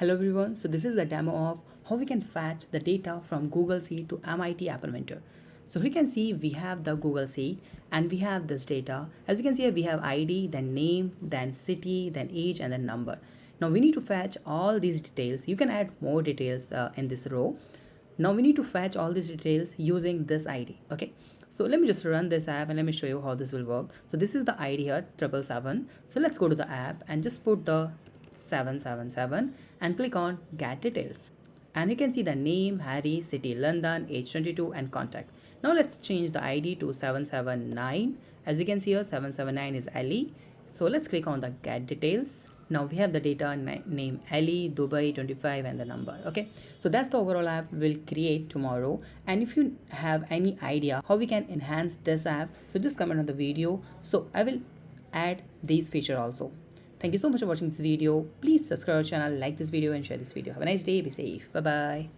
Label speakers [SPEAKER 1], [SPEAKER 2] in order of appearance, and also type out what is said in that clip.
[SPEAKER 1] Hello everyone, so this is the demo of how we can fetch the data from Google Sheet to MIT App Inventor. So we can see we have the Google Sheet and we have this data. As you can see here, we have ID, then name, then city, then age and then number. Now we need to fetch all these details. You can add more details in this row. Now we need to fetch all these details using this ID. Okay, so let me just run this app and let me show you how this will work. So this is the ID here, 777. So let's go to the app and just put the 777 and click on get details, and you can see the name Harry, city London, age 22 and contact. Now let's change the ID to 779. As you can see here, 779 is Ali. So let's click on the get details. Now we have the data name Ali, Dubai 25 and the number. Okay, so that's the overall app we'll create tomorrow. And if you have any idea how we can enhance this app, so just comment on the video, so I will add these feature also. Thank you so much for watching this video. Please subscribe our channel, like this video and share this video. Have a nice day. Be safe. Bye bye.